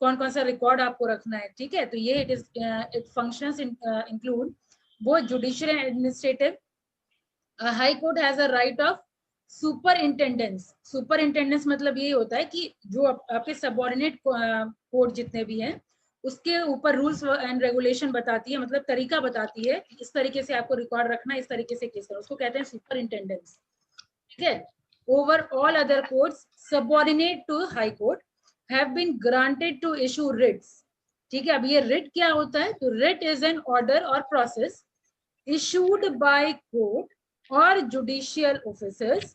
A: कौन कौन सा रिकॉर्ड आपको रखना है। ठीक है, तो ये it functions include both judicial and administrative. High court has a right of superintendence. Superintendence मतलब ये होता है कि जो आपके सबऑर्डिनेट कोर्ट जितने भी हैं उसके ऊपर रूल्स एंड रेगुलेशन बताती है, मतलब तरीका बताती है कि इस तरीके से आपको रिकॉर्ड रखना, इस तरीके से केस करना, उसको कहते हैं सुपरिंटेंडेंस। ठीक है, over all other courts subordinate to High Court have been granted to issue writs. ठीक है, अब ये रिट क्या होता है? तो रिट इज एन ऑर्डर और process issued by court or judicial officers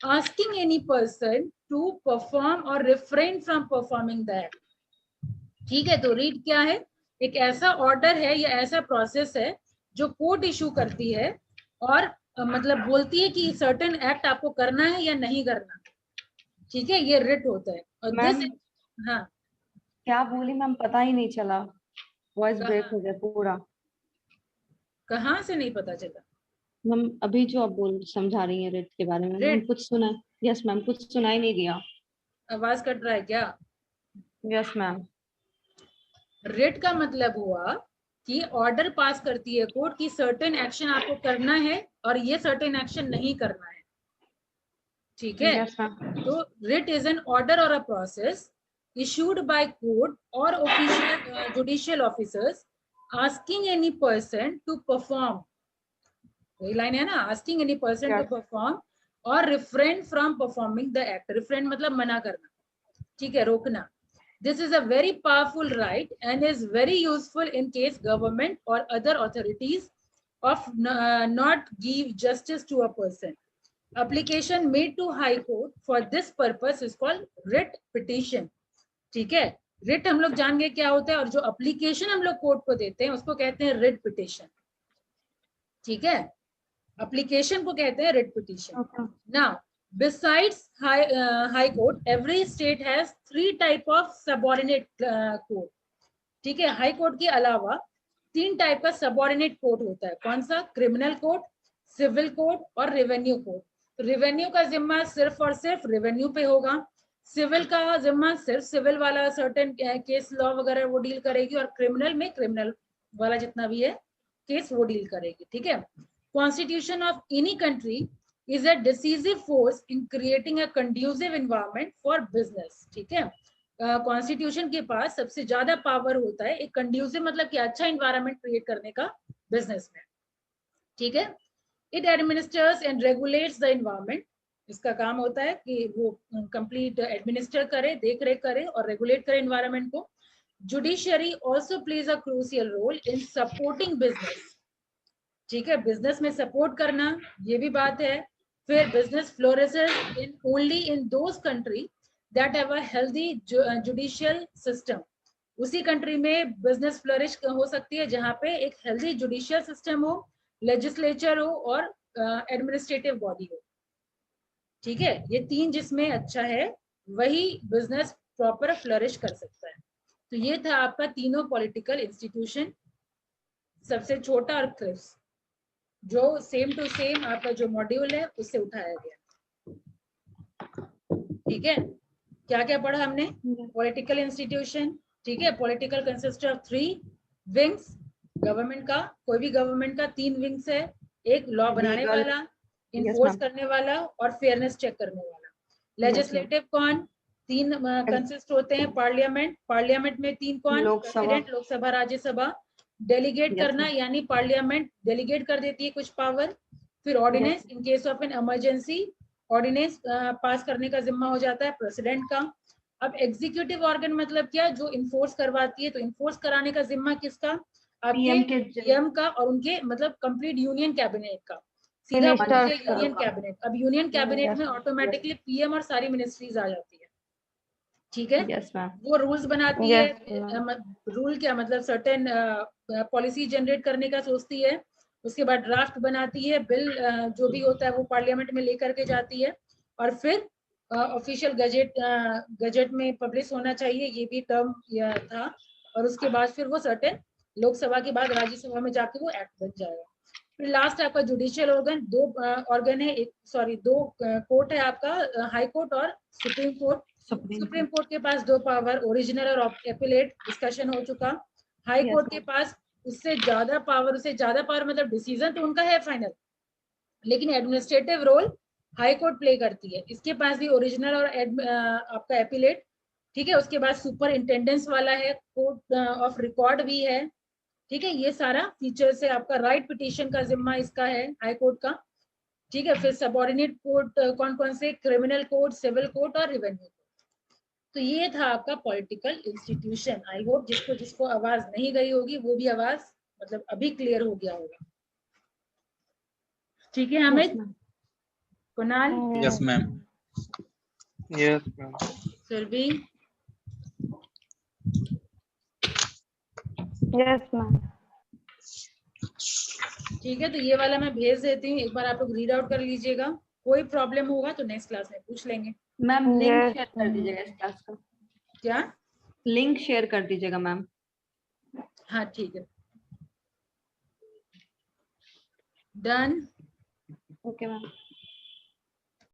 A: asking any person to perform or refrain from performing the act. ठीक है, तो रीट क्या है? एक ऐसा ऑर्डर है या ऐसा प्रोसेस है जो कोर्ट इशू करती है और मतलब बोलती है कि सर्टेन एक्ट आपको करना है या नहीं करना। ठीक है, ये रिट होता है। और
F: मैम
A: दिस, हाँ
F: क्या बोली मैम, पता ही नहीं चला, वॉइस
A: कहाँ?
F: ब्रेक हो गया पूरा।
A: कहाँ से नहीं पता चला?
F: मैम अभी जो आप बोल समझा रही हैं रेट के बारे में, मैम
A: रेट,
F: कुछ सुना? यस मैम, कुछ सुनाई नहीं दिया।
A: आवाज कट रहा है क्या?
F: Yes ma'am.
A: रिट का मतलब हुआ कि ऑर्डर पास करती है कोर्ट की सर्टेन एक्शन आपको करना है और ये सर्टेन एक्शन नहीं करना है। ठीक है,
F: यस मैम।
A: तो रिट इज एन ऑर्डर और a process issued by court or official judicial officers asking any person to perform, वही लाइन है ना, asking any person to
F: Yes.
A: perform or refrain from performing the act। refrain मतलब मना करना, ठीक है, रोकना। This is a very powerful right and is very useful in case government or other authorities of not give justice to a person. Application made to High Court for this purpose is called writ petition। ठीक है, writ हम लोग जान गए क्या होता है, और जो एप्लीकेशन हम लोग कोर्ट को देते हैं उसको कहते हैं रिट पिटिशन। ठीक है, एप्लीकेशन को कहते हैं writ petition.
F: Okay.
A: Now besides high court, every state has 3 type of subordinate court। ठीक है, हाई कोर्ट के अलावा 3 टाइप का सबऑर्डिनेट कोर्ट होता है। कौन सा? क्रिमिनल कोर्ट, सिविल कोर्ट और रेवेन्यू कोर्ट। रेवेन्यू का जिम्मा सिर्फ और सिर्फ रेवेन्यू पे होगा, सिविल का जिम्मा सिर्फ सिविल वाला सर्टेन केस लॉ वगैरह वो डील करेगी, और क्रिमिनल में क्रिमिनल वाला जितना भी है केस वो डील करेगी। ठीक है, constitution of any country is a decisive force in creating a conducive environment for business। ठीक है, कॉन्स्टिट्यूशन के पास सबसे ज्यादा पावर होता है एक कंड्यूसिव मतलब कि अच्छा एनवायरनमेंट क्रिएट करने का बिजनेस में। ठीक है, it administers and regulates the environment. इसका काम होता है कि वो कंप्लीट एडमिनिस्टर करे, देख रेख करे और रेगुलेट करे एनवायरनमेंट को। Judiciary also plays a crucial role in supporting business. ठीक है, बिजनेस में सपोर्ट करना ये भी बात है। फिर business flourishes in only in those country that have a healthy judicial system. उसी कंट्री में बिजनेस फ्लोरिश हो सकती है जहां पे एक हेल्दी जुडिशियल सिस्टम हो, लेजिस्लेचर हो और एडमिनिस्ट्रेटिव बॉडी हो। ठीक है, ये 3 जिसमें अच्छा है वही बिजनेस प्रॉपर फ्लरिश कर सकता है। तो ये था आपका तीनों पॉलिटिकल इंस्टीट्यूशन, सबसे छोटा और क्रिस्प, जो सेम टू सेम आपका जो मॉड्यूल है उससे उठाया गया। ठीक है, क्या क्या पढ़ा हमने? Political institution. ठीक है, political consist of 3 wings. Government का, कोई भी गवर्नमेंट का 3 विंग्स है, एक लॉ बनाने वाला, इन्फोर्स करने वाला और फेयरनेस चेक करने वाला। लेजिस्लेटिव कौन? 3 कंसिस्ट होते हैं। पार्लियामेंट, पार्लियामेंट में 3 कौन? प्रेसिडेंट, लोकसभा, राज्यसभा। डेलीगेट करना यानी पार्लियामेंट डेलीगेट कर देती है कुछ पावर। फिर ordinance, in case of an emergency ordinance pass करने का जिम्मा हो जाता है प्रेसिडेंट का। अब एग्जीक्यूटिव ऑर्गन मतलब क्या? जो इन्फोर्स करवाती है, तो इन्फोर्स कराने का जिम्मा किसका? आपके पीएम का और उनके मतलब कंप्लीट यूनियन कैबिनेट का, सीधा यूनियन कैबिनेट। अब यूनियन कैबिनेट में ऑटोमेटिकली पीएम और सारी मिनिस्ट्रीज आ जाती है। ठीक है, वो रूल्स बनाती है। रूल क्या मतलब? सर्टेन पॉलिसी जनरेट करने का सोचती है, उसके बाद ड्राफ्ट बनाती है, बिल जो भी होता है वो पार्लियामेंट में लेकर के जाती है, और फिर ऑफिशियल गजट में पब्लिश होना चाहिए, ये भी टर्म था। और उसके बाद फिर वो सर्टेन लोकसभा के बाद राज्यसभा में जाके वो एक्ट बन जाएगा। फिर लास्ट आपका जुडिशियल ऑर्गन, 2 ऑर्गन है, 2 कोर्ट है आपका, हाई कोर्ट और सुप्रीम कोर्ट। सुप्रीम कोर्ट के पास 2 पावर, ओरिजिनल और एपिलेट, डिस्कशन हो चुका। हाई कोर्ट के पास उससे ज्यादा पावर मतलब डिसीजन तो उनका है फाइनल, लेकिन administrative role High Court play करती है। इसके पास भी ओरिजिनल और आपका एपिलेट। ठीक है, उसके बाद सुपर इंटेंडेंस वाला है, कोर्ट ऑफ रिकॉर्ड भी है। ठीक है, ये सारा फीचर से आपका राइट पिटीशन का जिम्मा इसका है हाई कोर्ट का। ठीक है, फिर सबऑर्डिनेट कोर्ट कौन कौन से? क्रिमिनल कोर्ट, सिविल कोर्ट और रेवेन्यू कोर्ट। तो ये था आपका पॉलिटिकल इंस्टीट्यूशन। आई होप जिसको आवाज नहीं गई होगी वो भी आवाज मतलब अभी क्लियर हो गया होगा। ठीक है Hamid, Kunal,
E: yes ma'am.
B: Yes, ma'am.
A: Surabhi,
D: yes ma'am.
A: ठीक है, तो ये वाला मैं भेज देती हूँ, एक बार आप लोग रीड आउट कर लीजिएगा। कोई प्रॉब्लम होगा तो नेक्स्ट क्लास में पूछ लेंगे।
F: मैम लिंक
D: Yes,
F: शेयर कर दीजिएगा इस क्लास का,
A: क्या?
F: लिंक शेयर कर दीजिएगा मैम।
A: हाँ ठीक है, डन।
F: Okay ma'am.